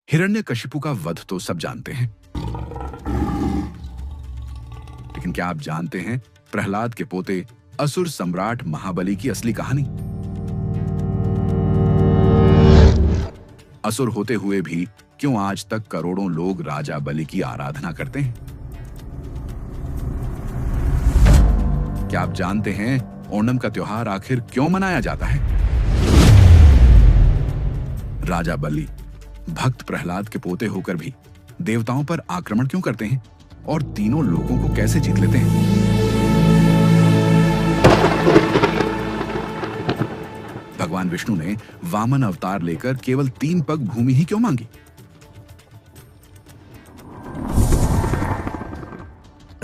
हिरण्यकशिपु का वध तो सब जानते हैं, लेकिन क्या आप जानते हैं प्रहलाद के पोते असुर सम्राट महाबली की असली कहानी? असुर होते हुए भी क्यों आज तक करोड़ों लोग राजा बलि की आराधना करते हैं? क्या आप जानते हैं ओणम का त्योहार आखिर क्यों मनाया जाता है? राजा बलि भक्त प्रहलाद के पोते होकर भी देवताओं पर आक्रमण क्यों करते हैं और तीनों लोगों को कैसे जीत लेते हैं? भगवान विष्णु ने वामन अवतार लेकर केवल 3 पग भूमि ही क्यों मांगी?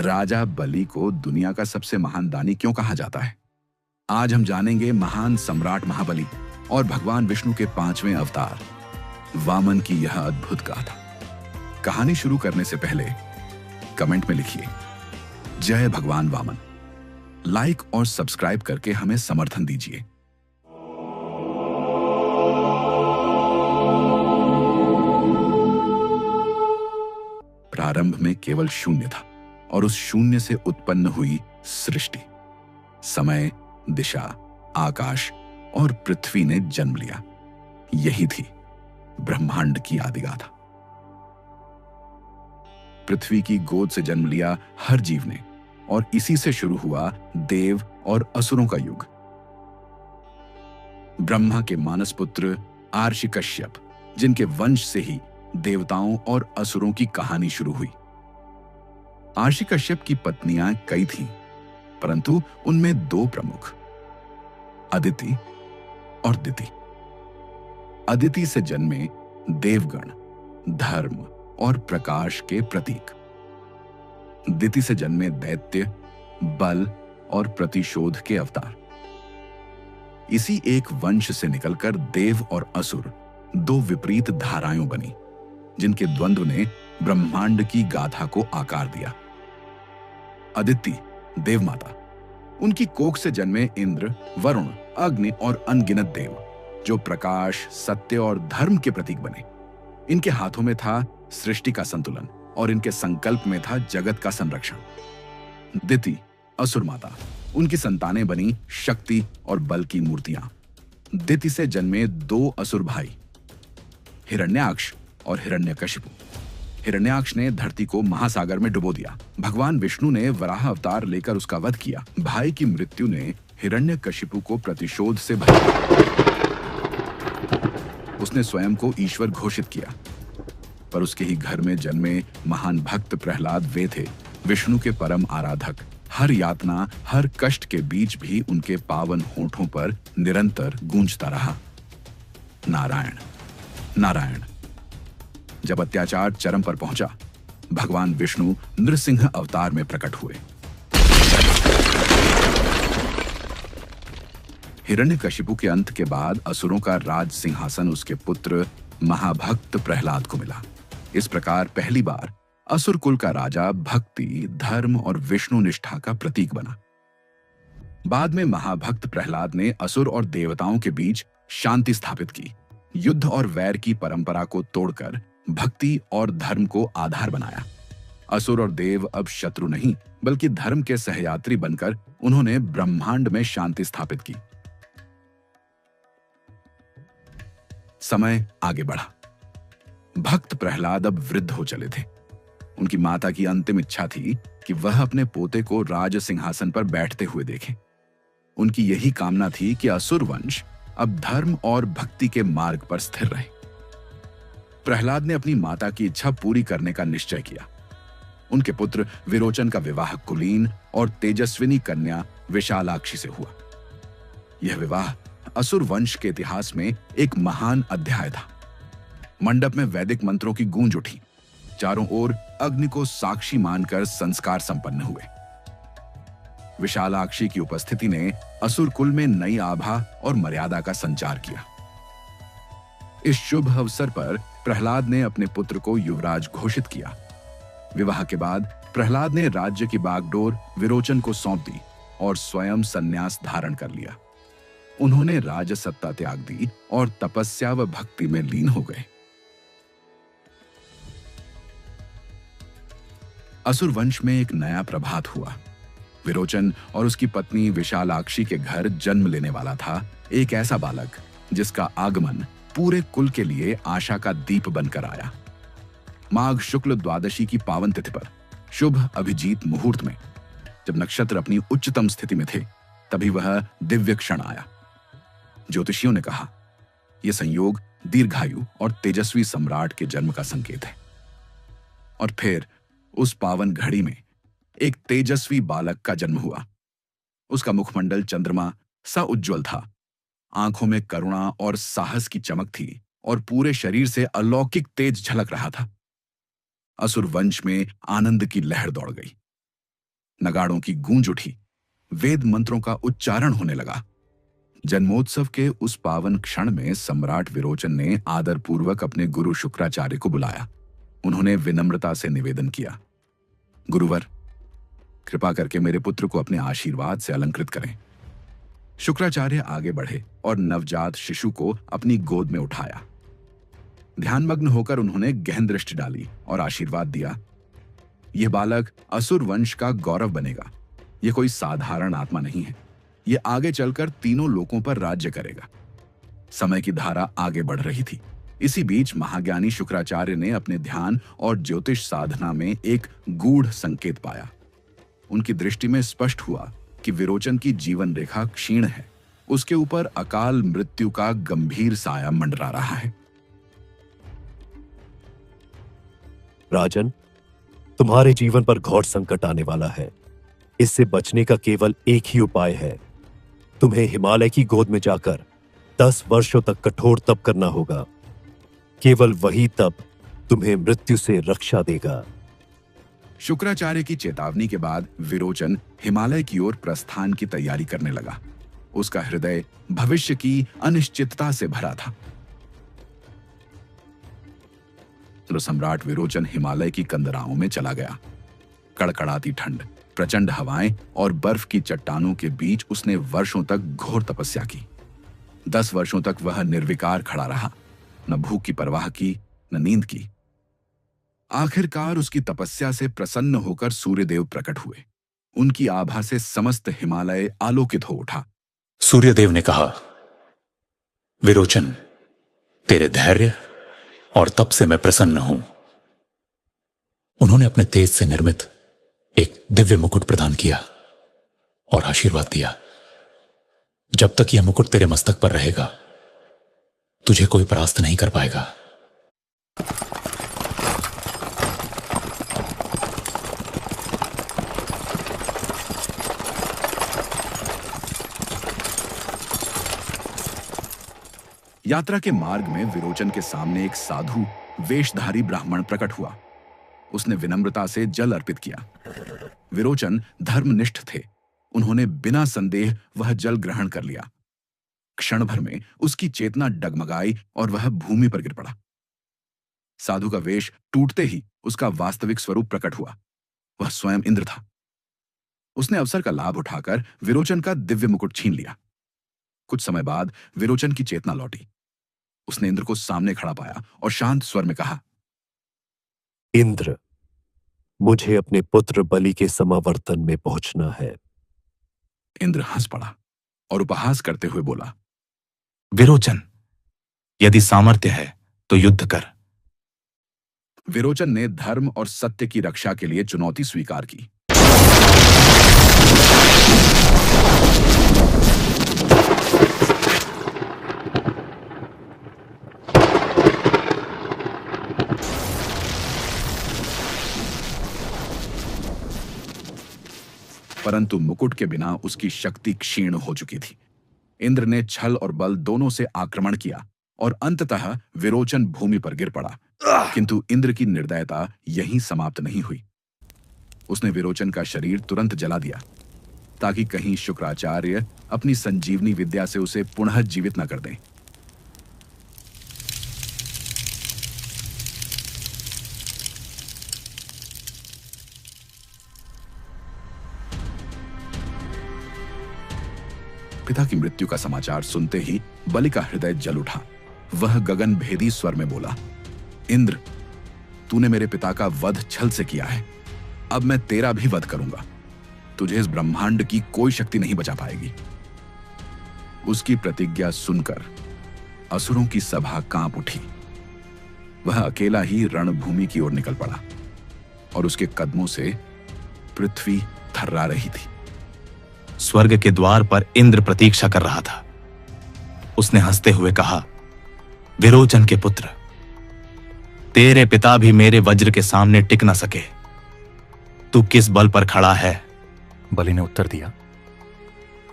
राजा बलि को दुनिया का सबसे महान दानी क्यों कहा जाता है? आज हम जानेंगे महान सम्राट महाबली और भगवान विष्णु के 5वें अवतार वामन की यह अद्भुत गाथा। कहानी शुरू करने से पहले कमेंट में लिखिए जय भगवान वामन। लाइक और सब्सक्राइब करके हमें समर्थन दीजिए। प्रारंभ में केवल शून्य था और उस शून्य से उत्पन्न हुई सृष्टि। समय, दिशा, आकाश और पृथ्वी ने जन्म लिया। यही थी ब्रह्मांड की आदिगाथा। पृथ्वी की गोद से जन्म लिया हर जीव ने और इसी से शुरू हुआ देव और असुरों का युग। ब्रह्मा के मानस पुत्र आर्षि कश्यप, जिनके वंश से ही देवताओं और असुरों की कहानी शुरू हुई। आर्षि कश्यप की पत्नियां कई थीं, परंतु उनमें 2 प्रमुख, अदिति और दिति। अदिति से जन्मे देवगण धर्म और प्रकाश के प्रतीक। दिति से जन्मे दैत्य बल और प्रतिशोध के अवतार। इसी एक वंश से निकलकर देव और असुर 2 विपरीत धाराएं बनी, जिनके द्वंद्व ने ब्रह्मांड की गाथा को आकार दिया। अदिति देवमाता, उनकी कोख से जन्मे इंद्र, वरुण, अग्नि और अनगिनत देव, जो प्रकाश, सत्य और धर्म के प्रतीक बने। इनके हाथों में था सृष्टि का संतुलन और इनके संकल्प में था जगत का संरक्षण। दिति असुर माता, उनकी संतानें बनी शक्ति और बल की मूर्तियां। दिति से जन्मे 2 असुर भाई, हिरण्याक्ष और हिरण्यकशिपु। हिरण्याक्ष ने धरती को महासागर में डुबो दिया। भगवान विष्णु ने वराह अवतार लेकर उसका वध किया। भाई की मृत्यु ने हिरण्यकशिपु को प्रतिशोध से भरा। उसने स्वयं को ईश्वर घोषित किया, पर उसके ही घर में जन्मे महान भक्त प्रहलाद वे थे विष्णु के परम आराधक। हर यातना, हर कष्ट के बीच भी उनके पावन होठों पर निरंतर गूंजता रहा, नारायण नारायण। जब अत्याचार चरम पर पहुंचा, भगवान विष्णु नृसिंह अवतार में प्रकट हुए। हिरण्यकशिपु के अंत के बाद असुरों का राज सिंहासन उसके पुत्र महाभक्त प्रहलाद को मिला। इस प्रकार पहली बार असुर कुल का राजा भक्ति, धर्म और विष्णु निष्ठा का प्रतीक बना। बाद में महाभक्त प्रहलाद ने असुर और देवताओं के बीच शांति स्थापित की, युद्ध और वैर की परंपरा को तोड़कर भक्ति और धर्म को आधार बनाया। असुर और देव अब शत्रु नहीं, बल्कि धर्म के सहयात्री बनकर उन्होंने ब्रह्मांड में शांति स्थापित की। समय आगे बढ़ा। भक्त प्रहलाद अब वृद्ध हो चले थे। उनकी माता की अंतिम इच्छा थी कि वह अपने पोते को राज सिंहासन पर बैठते हुए देखें। उनकी यही कामना थी कि असुर वंश अब धर्म और भक्ति के मार्ग पर स्थिर रहे। प्रहलाद ने अपनी माता की इच्छा पूरी करने का निश्चय किया। उनके पुत्र विरोचन का विवाह कुलीन और तेजस्विनी कन्या विशालाक्षी से हुआ। यह विवाह असुर वंश के इतिहास में एक महान अध्याय था। मंडप में वैदिक मंत्रों की गूंज उठी। चारों ओर अग्नि को साक्षी मानकर संस्कार संपन्न हुए। विशालाक्षी की उपस्थिति ने असुर कुल में नई आभा और मर्यादा का संचार किया। इस शुभ अवसर पर प्रहलाद ने अपने पुत्र को युवराज घोषित किया। विवाह के बाद प्रहलाद ने राज्य की बागडोर विरोचन को सौंप दी और स्वयं संन्यास धारण कर लिया। उन्होंने राजसत्ता त्याग दी और तपस्या व भक्ति में लीन हो गए। असुर वंश में एक नया प्रभात हुआ। विरोचन और उसकी पत्नी विशालाक्षी के घर जन्म लेने वाला था एक ऐसा बालक जिसका आगमन पूरे कुल के लिए आशा का दीप बनकर आया। माघ शुक्ल द्वादशी की पावन तिथि पर शुभ अभिजीत मुहूर्त में जब नक्षत्र अपनी उच्चतम स्थिति में थे, तभी वह दिव्य क्षण आया। ज्योतिषियों ने कहा, यह संयोग दीर्घायु और तेजस्वी सम्राट के जन्म का संकेत है। और फिर उस पावन घड़ी में एक तेजस्वी बालक का जन्म हुआ। उसका मुखमंडल चंद्रमा सा उज्ज्वल था, आंखों में करुणा और साहस की चमक थी और पूरे शरीर से अलौकिक तेज झलक रहा था। असुर वंश में आनंद की लहर दौड़ गई, नगाड़ों की गूंज उठी, वेद मंत्रों का उच्चारण होने लगा। जन्मोत्सव के उस पावन क्षण में सम्राट विरोचन ने आदरपूर्वक अपने गुरु शुक्राचार्य को बुलाया। उन्होंने विनम्रता से निवेदन किया, गुरुवर, कृपा करके मेरे पुत्र को अपने आशीर्वाद से अलंकृत करें। शुक्राचार्य आगे बढ़े और नवजात शिशु को अपनी गोद में उठाया। ध्यानमग्न होकर उन्होंने गहन दृष्टि डाली और आशीर्वाद दिया, यह बालक असुर वंश का गौरव बनेगा। यह कोई साधारण आत्मा नहीं है, यह आगे चलकर तीनों लोकों पर राज्य करेगा। समय की धारा आगे बढ़ रही थी। इसी बीच महाज्ञानी शुक्राचार्य ने अपने ध्यान और ज्योतिष साधना में एक गूढ़ संकेत पाया। उनकी दृष्टि में स्पष्ट हुआ कि विरोचन की जीवन रेखा क्षीण है, उसके ऊपर अकाल मृत्यु का गंभीर साया मंडरा रहा है। राजन, तुम्हारे जीवन पर घोर संकट आने वाला है। इससे बचने का केवल एक ही उपाय है। तुम्हें हिमालय की गोद में जाकर 10 वर्षों तक कठोर तप करना होगा। केवल वही तप तुम्हें मृत्यु से रक्षा देगा। शुक्राचार्य की चेतावनी के बाद विरोचन हिमालय की ओर प्रस्थान की तैयारी करने लगा। उसका हृदय भविष्य की अनिश्चितता से भरा था। तो सम्राट विरोचन हिमालय की कंदराओं में चला गया। कड़कड़ाती ठंड, प्रचंड हवाएं और बर्फ की चट्टानों के बीच उसने वर्षों तक घोर तपस्या की। 10 वर्षों तक वह निर्विकार खड़ा रहा, न भूख की परवाह की, न नींद की। आखिरकार उसकी तपस्या से प्रसन्न होकर सूर्यदेव प्रकट हुए। उनकी आभा से समस्त हिमालय आलोकित हो उठा। सूर्यदेव ने कहा, विरोचन, तेरे धैर्य और तप से मैं प्रसन्न हूं। उन्होंने अपने तेज से निर्मित एक दिव्य मुकुट प्रदान किया और आशीर्वाद दिया, जब तक यह मुकुट तेरे मस्तक पर रहेगा, तुझे कोई परास्त नहीं कर पाएगा। यात्रा के मार्ग में विरोचन के सामने एक साधु वेशधारी ब्राह्मण प्रकट हुआ। उसने विनम्रता से जल अर्पित किया। विरोचन धर्मनिष्ठ थे। उन्होंने बिना संदेह वह जल ग्रहण कर लिया। क्षण भर में उसकी चेतना डगमगाई और वह भूमि पर गिर पड़ा। साधु का वेश टूटते ही उसका वास्तविक स्वरूप प्रकट हुआ। वह स्वयं इंद्र था। उसने अवसर का लाभ उठाकर विरोचन का दिव्य मुकुट छीन लिया। कुछ समय बाद विरोचन की चेतना लौटी। उसने इंद्र को सामने खड़ा पाया और शांत स्वर में कहा, इंद्र, मुझे अपने पुत्र बलि के समावर्तन में पहुंचना है। इंद्र हंस पड़ा और उपहास करते हुए बोला, विरोचन, यदि सामर्थ्य है तो युद्ध कर। विरोचन ने धर्म और सत्य की रक्षा के लिए चुनौती स्वीकार की। परंतु मुकुट के बिना उसकी शक्ति क्षीण हो चुकी थी। इंद्र ने छल और बल दोनों से आक्रमण किया और अंततः विरोचन भूमि पर गिर पड़ा। किंतु इंद्र की निर्दयता यहीं समाप्त नहीं हुई। उसने विरोचन का शरीर तुरंत जला दिया, ताकि कहीं शुक्राचार्य अपनी संजीवनी विद्या से उसे पुनः जीवित न कर दें। पिता की मृत्यु का समाचार सुनते ही बलि का हृदय जल उठा। वह गगन भेदी स्वर में बोला, इंद्र, तूने मेरे पिता का वध छल से किया है। अब मैं तेरा भी वध करूंगा। तुझे इस ब्रह्मांड की कोई शक्ति नहीं बचा पाएगी। उसकी प्रतिज्ञा सुनकर असुरों की सभा कांप उठी। वह अकेला ही रणभूमि की ओर निकल पड़ा और उसके कदमों से पृथ्वी थर्रा रही थी। स्वर्ग के द्वार पर इंद्र प्रतीक्षा कर रहा था। उसने हंसते हुए कहा, विरोचन के पुत्र, तेरे पिता भी मेरे वज्र के सामने टिक न सके। तू किस बल पर खड़ा है? बलि ने उत्तर दिया,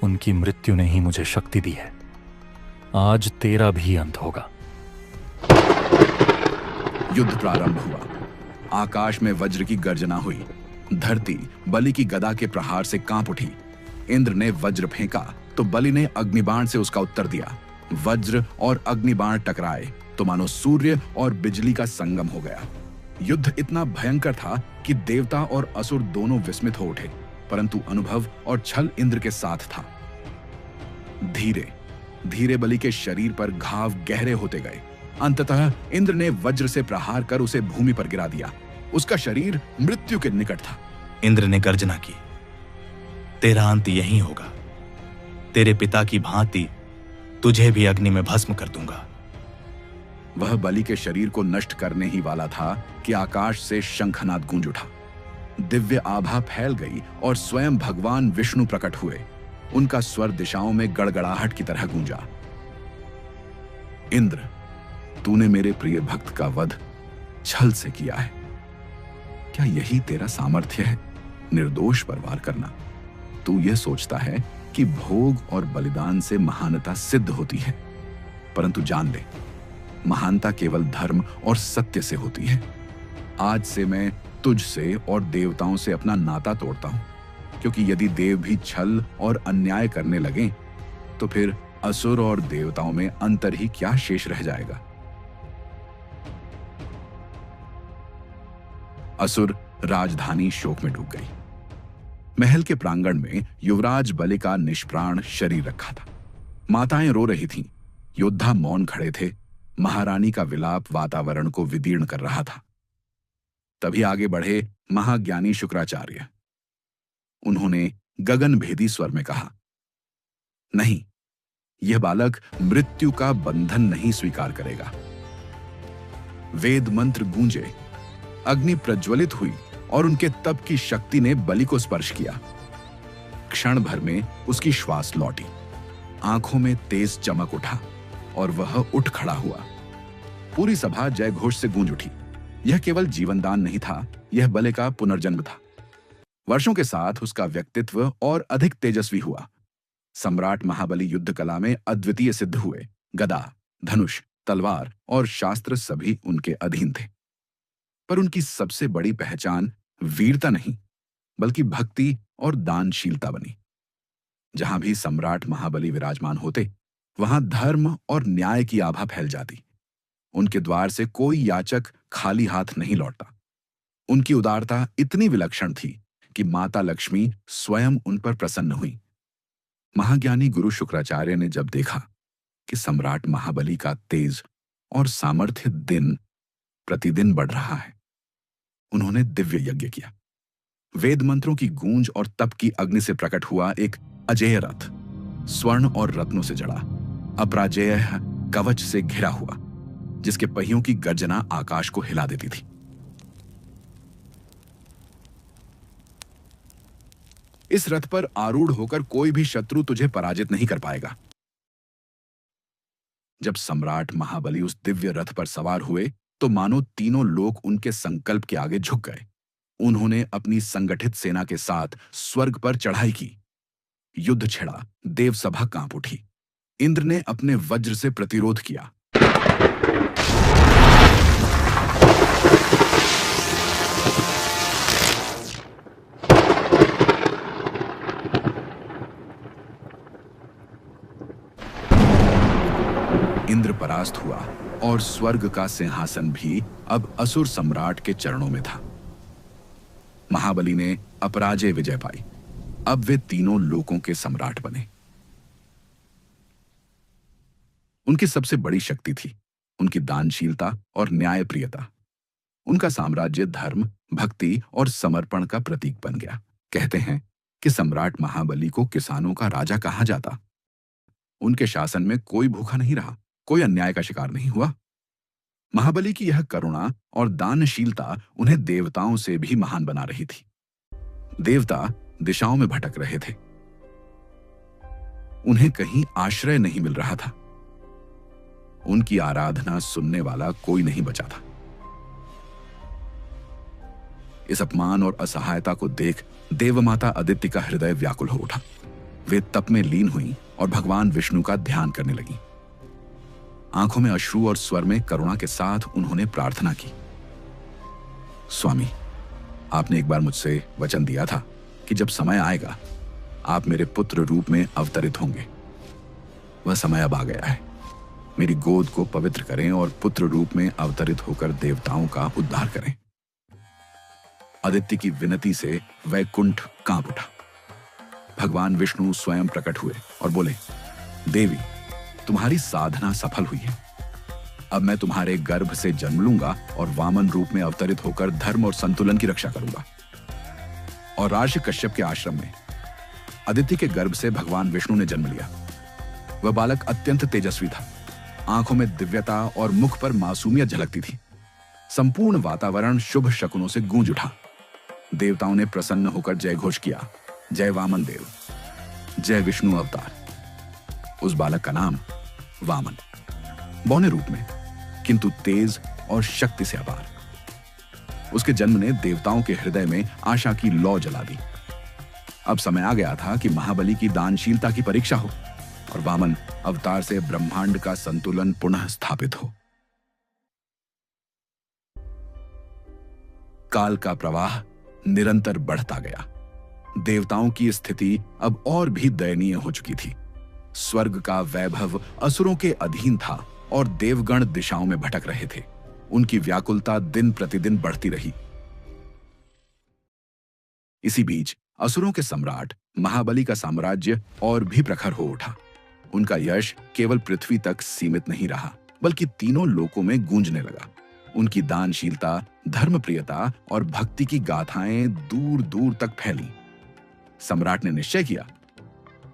उनकी मृत्यु ने ही मुझे शक्ति दी है। आज तेरा भी अंत होगा। युद्ध प्रारंभ हुआ। आकाश में वज्र की गर्जना हुई। धरती बलि की गदा के प्रहार से कांप उठी। इंद्र ने वज्र फेंका तो बलि ने अग्निबाण से उसका उत्तर दिया। वज्र और अग्निबाण टकराए तो मानो सूर्य और बिजली का संगम हो गया। युद्ध इतना भयंकर था कि देवता और असुर दोनों विस्मित हो उठे, परंतु अनुभव और छल इंद्र के साथ था। धीरे धीरे बलि के शरीर पर घाव गहरे होते गए। अंततः इंद्र ने वज्र से प्रहार कर उसे भूमि पर गिरा दिया। उसका शरीर मृत्यु के निकट था। इंद्र ने गर्जना की, तेरा अंत यहीं होगा। तेरे पिता की भांति तुझे भी अग्नि में भस्म कर दूंगा। वह बलि के शरीर को नष्ट करने ही वाला था कि आकाश से शंखनाद गूंज उठा। दिव्य आभा फैल गई और स्वयं भगवान विष्णु प्रकट हुए। उनका स्वर दिशाओं में गड़गड़ाहट की तरह गूंजा। इंद्र, तूने मेरे प्रिय भक्त का वध छल से किया है। क्या यही तेरा सामर्थ्य है, निर्दोष पर वार करना? तू यह सोचता है कि भोग और बलिदान से महानता सिद्ध होती है, परंतु जान ले, महानता केवल धर्म और सत्य से होती है। आज से मैं तुझसे और देवताओं से अपना नाता तोड़ता हूं, क्योंकि यदि देव भी छल और अन्याय करने लगें तो फिर असुर और देवताओं में अंतर ही क्या शेष रह जाएगा। असुर राजधानी शोक में डूब गई। महल के प्रांगण में युवराज बलि का निष्प्राण शरीर रखा था। माताएं रो रही थीं, योद्धा मौन खड़े थे। महारानी का विलाप वातावरण को विदीर्ण कर रहा था। तभी आगे बढ़े महाज्ञानी शुक्राचार्य। उन्होंने गगनभेदी स्वर में कहा, नहीं, यह बालक मृत्यु का बंधन नहीं स्वीकार करेगा। वेद मंत्र गूंजे, अग्नि प्रज्वलित हुई और उनके तप की शक्ति ने बलि को स्पर्श किया। क्षण भर में उसकी श्वास लौटी, आंखों में तेज चमक उठा और वह उठ खड़ा हुआ। पूरी सभा जय घोष से गूंज उठी। यह केवल जीवनदान नहीं था, यह बलि का पुनर्जन्म था। वर्षों के साथ उसका व्यक्तित्व और अधिक तेजस्वी हुआ। सम्राट महाबली युद्ध कला में अद्वितीय सिद्ध हुए। गदा, धनुष, तलवार और शास्त्र सभी उनके अधीन थे। पर उनकी सबसे बड़ी पहचान वीरता नहीं, बल्कि भक्ति और दानशीलता बनी। जहां भी सम्राट महाबली विराजमान होते, वहां धर्म और न्याय की आभा फैल जाती। उनके द्वार से कोई याचक खाली हाथ नहीं लौटता। उनकी उदारता इतनी विलक्षण थी कि माता लक्ष्मी स्वयं उन पर प्रसन्न हुई। महाज्ञानी गुरु शुक्राचार्य ने जब देखा कि सम्राट महाबली का तेज और सामर्थ्य दिन प्रतिदिन बढ़ रहा है, उन्होंने दिव्य यज्ञ किया। वेद मंत्रों की गूंज और तप की अग्नि से प्रकट हुआ एक अजेय रथ, स्वर्ण और रत्नों से जड़ा, अपराजेय कवच से घिरा हुआ, जिसके पहियों की गर्जना आकाश को हिला देती थी। इस रथ पर आरूढ़ होकर कोई भी शत्रु तुझे पराजित नहीं कर पाएगा। जब सम्राट महाबली उस दिव्य रथ पर सवार हुए तो मानो तीनों लोक उनके संकल्प के आगे झुक गए। उन्होंने अपनी संगठित सेना के साथ स्वर्ग पर चढ़ाई की। युद्ध छिड़ा, देवसभा कांप उठी। इंद्र ने अपने वज्र से प्रतिरोध किया। इंद्र परास्त हुआ और स्वर्ग का सिंहासन भी अब असुर सम्राट के चरणों में था। महाबली ने अपराजय विजय पाई। अब वे तीनों लोकों के सम्राट बने। उनकी सबसे बड़ी शक्ति थी उनकी दानशीलता और न्यायप्रियता। उनका साम्राज्य धर्म, भक्ति और समर्पण का प्रतीक बन गया। कहते हैं कि सम्राट महाबली को किसानों का राजा कहा जाता। उनके शासन में कोई भूखा नहीं रहा, कोई अन्याय का शिकार नहीं हुआ। महाबली की यह करुणा और दानशीलता उन्हें देवताओं से भी महान बना रही थी। देवता दिशाओं में भटक रहे थे, उन्हें कहीं आश्रय नहीं मिल रहा था। उनकी आराधना सुनने वाला कोई नहीं बचा था। इस अपमान और असहायता को देख देवमाता अदिति का हृदय व्याकुल हो उठा। वे तप में लीन हुई और भगवान विष्णु का ध्यान करने लगी। आंखों में अश्रु और स्वर में करुणा के साथ उन्होंने प्रार्थना की, स्वामी, आपने एक बार मुझसे वचन दिया था कि जब समय आएगा आप मेरे पुत्र रूप में अवतरित होंगे। वह समय अब आ गया है। मेरी गोद को पवित्र करें और पुत्र रूप में अवतरित होकर देवताओं का उद्धार करें। आदित्य की विनती से वैकुंठ कांप उठा। भगवान विष्णु स्वयं प्रकट हुए और बोले, देवी, तुम्हारी साधना सफल हुई है। अब मैं तुम्हारे गर्भ से जन्म लूंगा और वामन रूप में अवतरित होकर धर्म और संतुलन की रक्षा करूंगा। और राजर्षि कश्यप के आश्रम में अदिति के गर्भ से भगवान विष्णु ने जन्म लिया। वह बालक अत्यंत तेजस्वी था। आंखों में दिव्यता और मुख पर मासूमियत झलकती थी। संपूर्ण वातावरण शुभ शकुनों से गूंज उठा। देवताओं ने प्रसन्न होकर जय घोष किया, जय वामन देव, जय विष्णु अवतार। उस बालक का नाम वामन, बौने रूप में किंतु तेज और शक्ति से अपार। उसके जन्म ने देवताओं के हृदय में आशा की लौ जला दी। अब समय आ गया था कि महाबली की दानशीलता की परीक्षा हो और वामन अवतार से ब्रह्मांड का संतुलन पुनः स्थापित हो। काल का प्रवाह निरंतर बढ़ता गया। देवताओं की स्थिति अब और भी दयनीय हो चुकी थी। स्वर्ग का वैभव असुरों के अधीन था और देवगण दिशाओं में भटक रहे थे। उनकी व्याकुलता दिन प्रतिदिन बढ़ती रही। इसी बीच असुरों के सम्राट महाबली का साम्राज्य और भी प्रखर हो उठा। उनका यश केवल पृथ्वी तक सीमित नहीं रहा, बल्कि तीनों लोकों में गूंजने लगा। उनकी दानशीलता, धर्मप्रियता और भक्ति की गाथाएं दूर दूर तक फैली। सम्राट ने निश्चय किया,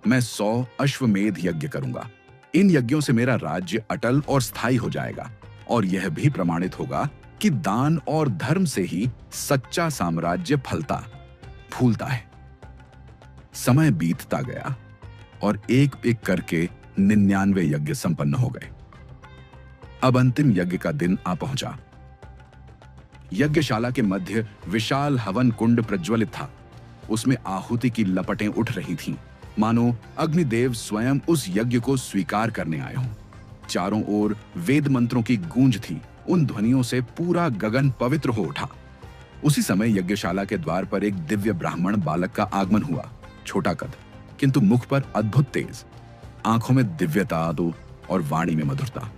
मैं 100 अश्वमेध यज्ञ करूंगा। इन यज्ञों से मेरा राज्य अटल और स्थायी हो जाएगा और यह भी प्रमाणित होगा कि दान और धर्म से ही सच्चा साम्राज्य फलता फूलता है। समय बीतता गया और एक एक करके 99 यज्ञ संपन्न हो गए। अब अंतिम यज्ञ का दिन आ पहुंचा। यज्ञशाला के मध्य विशाल हवन कुंड प्रज्वलित था। उसमें आहुति की लपटें उठ रही थीं, मानो अग्निदेव स्वयं उस यज्ञ को स्वीकार करने आए हों। चारों ओर वेद मंत्रों की गूंज थी। उन ध्वनियों से पूरा गगन पवित्र हो उठा। उसी समय यज्ञशाला के द्वार पर एक दिव्य ब्राह्मण बालक का आगमन हुआ। छोटा कद, किंतु मुख पर अद्भुत तेज, आंखों में दिव्यता और वाणी में मधुरता।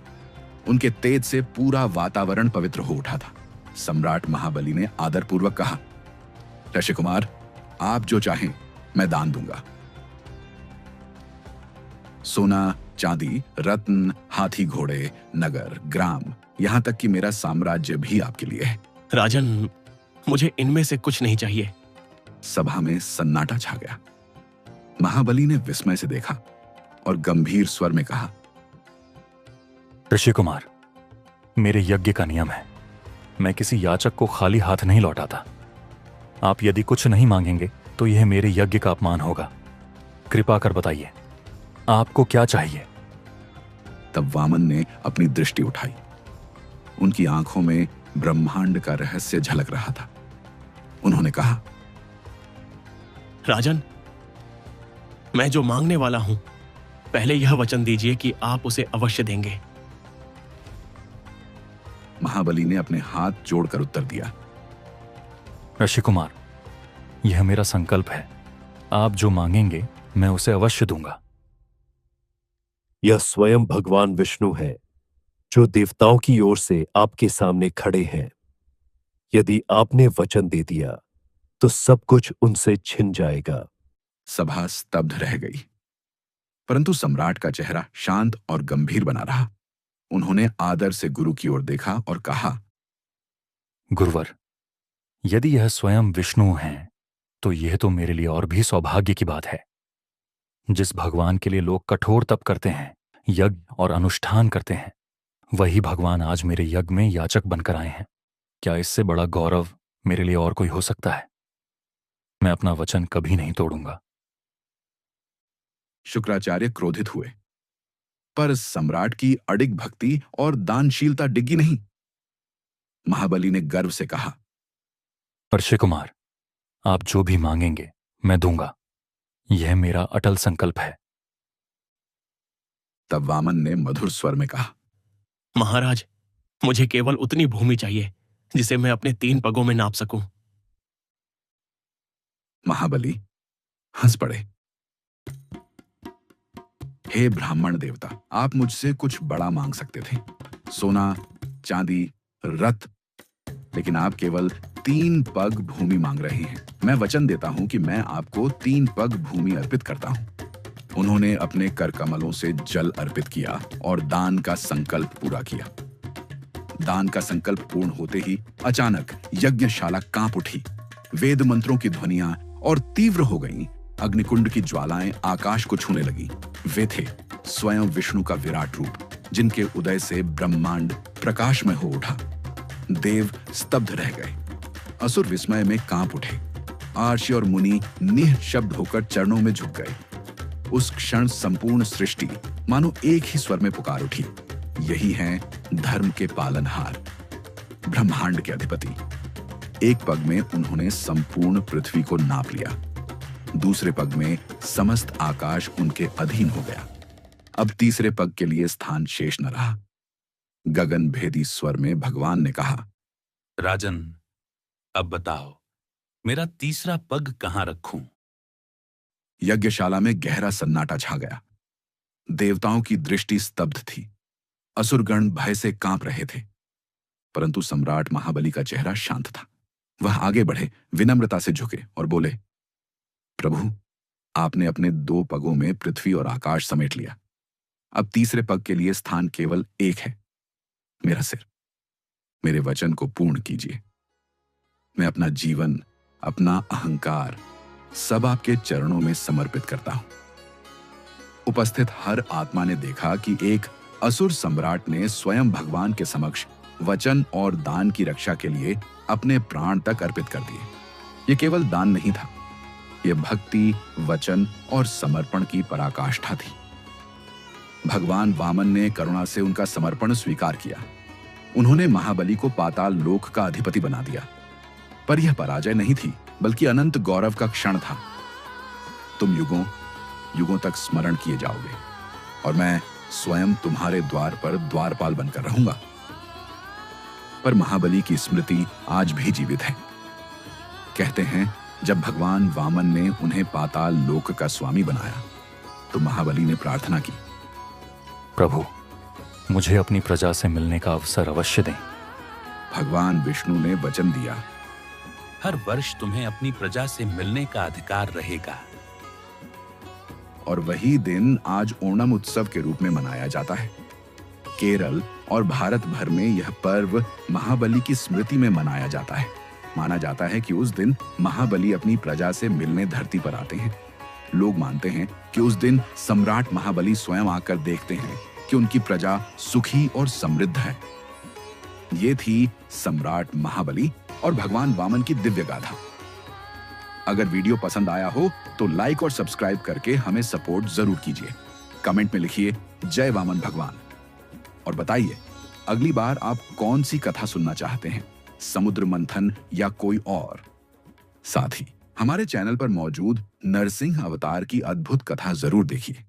उनके तेज से पूरा वातावरण पवित्र हो उठा था। सम्राट महाबली ने आदरपूर्वक कहा, ऋषि कुमार, आप जो चाहें मैं दान दूंगा। सोना, चांदी, रत्न, हाथी घोड़े, नगर, ग्राम, यहां तक कि मेरा साम्राज्य भी आपके लिए है। राजन, मुझे इनमें से कुछ नहीं चाहिए। सभा में सन्नाटा छा गया। महाबली ने विस्मय से देखा और गंभीर स्वर में कहा, ऋषि कुमार, मेरे यज्ञ का नियम है, मैं किसी याचक को खाली हाथ नहीं लौटाता। आप यदि कुछ नहीं मांगेंगे तो यह मेरे यज्ञ का अपमान होगा। कृपा कर बताइए, आपको क्या चाहिए? तब वामन ने अपनी दृष्टि उठाई। उनकी आंखों में ब्रह्मांड का रहस्य झलक रहा था। उन्होंने कहा, राजन, मैं जो मांगने वाला हूं, पहले यह वचन दीजिए कि आप उसे अवश्य देंगे। महाबली ने अपने हाथ जोड़कर उत्तर दिया, ऋषि कुमार, यह मेरा संकल्प है। आप जो मांगेंगे मैं उसे अवश्य दूंगा। यह स्वयं भगवान विष्णु है जो देवताओं की ओर से आपके सामने खड़े हैं। यदि आपने वचन दे दिया तो सब कुछ उनसे छिन जाएगा। सभा स्तब्ध रह गई, परंतु सम्राट का चेहरा शांत और गंभीर बना रहा। उन्होंने आदर से गुरु की ओर देखा और कहा, गुरुवर, यदि यह स्वयं विष्णु हैं, तो यह तो मेरे लिए और भी सौभाग्य की बात है। जिस भगवान के लिए लोग कठोर तप करते हैं, यज्ञ और अनुष्ठान करते हैं, वही भगवान आज मेरे यज्ञ में याचक बनकर आए हैं। क्या इससे बड़ा गौरव मेरे लिए और कोई हो सकता है? मैं अपना वचन कभी नहीं तोड़ूंगा। शुक्राचार्य क्रोधित हुए, पर सम्राट की अडिग भक्ति और दानशीलता डिग्गी नहीं। महाबली ने गर्व से कहा, परशे कुमार, आप जो भी मांगेंगे मैं दूंगा। यह मेरा अटल संकल्प है। तब वामन ने मधुर स्वर में कहा, महाराज, मुझे केवल उतनी भूमि चाहिए जिसे मैं अपने 3 पगों में नाप सकूं। महाबली हंस पड़े। हे ब्राह्मण देवता, आप मुझसे कुछ बड़ा मांग सकते थे, सोना, चांदी, रथ, लेकिन आप केवल 3 पग भूमि मांग रहे हैं। मैं वचन देता हूं कि मैं आपको 3 पग भूमि अर्पित करता हूं। उन्होंने अपने कर कमलों से जल अर्पित किया और दान का संकल्प पूरा किया। दान का संकल्प पूर्ण होते ही अचानक यज्ञशाला कांप उठी। वेद मंत्रों की ध्वनियां और तीव्र हो गईं। अग्निकुंड की ज्वालाएं आकाश को छूने लगी। वे थे स्वयं विष्णु का विराट रूप, जिनके उदय से ब्रह्मांड प्रकाशमय हो उठा। देव स्तब्ध रह गए, असुर विस्मय में कांप उठे। आर्षि और मुनि निःशब्द होकर चरणों में झुक गए। उस क्षण संपूर्ण सृष्टि मानो एक ही स्वर में पुकार उठी, यही हैं धर्म के पालनहार, ब्रह्मांड के अधिपति। एक पग में उन्होंने संपूर्ण पृथ्वी को नाप लिया, दूसरे पग में समस्त आकाश उनके अधीन हो गया। अब तीसरे पग के लिए स्थान शेष न रहा। गगन भेदी स्वर में भगवान ने कहा, राजन, अब बताओ मेरा तीसरा पग कहां रखूं? यज्ञशाला में गहरा सन्नाटा छा गया। देवताओं की दृष्टि स्तब्ध थी। असुरगण भय से कांप रहे थे, परंतु सम्राट महाबली का चेहरा शांत था। वह आगे बढ़े, विनम्रता से झुके और बोले, प्रभु, आपने अपने 2 पगों में पृथ्वी और आकाश समेट लिया। अब तीसरे पग के लिए स्थान केवल एक है, मेरा सिर। मेरे वचन को पूर्ण कीजिए। मैं अपना जीवन, अपना अहंकार सब आपके चरणों में समर्पित करता हूं। उपस्थित हर आत्मा ने देखा कि एक असुर सम्राट ने स्वयं भगवान के समक्ष वचन और दान की रक्षा के लिए अपने प्राण तक अर्पित कर दिए। यह केवल दान नहीं था, यह भक्ति, वचन और समर्पण की पराकाष्ठा थी। भगवान वामन ने करुणा से उनका समर्पण स्वीकार किया। उन्होंने महाबली को पाताल लोक का अधिपति बना दिया। पर यह पराजय नहीं थी, बल्कि अनंत गौरव का क्षण था। तुम युगों युगों तक स्मरण किए जाओगे और मैं स्वयं तुम्हारे द्वार पर द्वारपाल बनकर रहूंगा। पर महाबली की स्मृति आज भी जीवित है। कहते हैं, जब भगवान वामन ने उन्हें पाताल लोक का स्वामी बनाया, तो महाबली ने प्रार्थना की, प्रभु, मुझे अपनी प्रजा से मिलने का अवसर अवश्य दें। भगवान विष्णु ने वचन दिया, हर वर्ष तुम्हें अपनी प्रजा से मिलने का अधिकार रहेगा। और वही दिन आज ओणम उत्सव के रूप में मनाया जाता है। केरल और भारत भर में यह पर्व महाबली की स्मृति में मनाया जाता है। माना जाता है कि उस दिन महाबली अपनी प्रजा से मिलने धरती पर आते हैं। लोग मानते हैं कि उस दिन सम्राट महाबली स्वयं आकर देखते हैं कि उनकी प्रजा सुखी और समृद्ध है। ये थी सम्राट महाबली और भगवान वामन की दिव्य गाथा। अगर वीडियो पसंद आया हो तो लाइक और सब्सक्राइब करके हमें सपोर्ट जरूर कीजिए। कमेंट में लिखिए जय वामन भगवान और बताइए अगली बार आप कौन सी कथा सुनना चाहते हैं, समुद्र मंथन या कोई और। साथ ही हमारे चैनल पर मौजूद नरसिंह अवतार की अद्भुत कथा जरूर देखिए।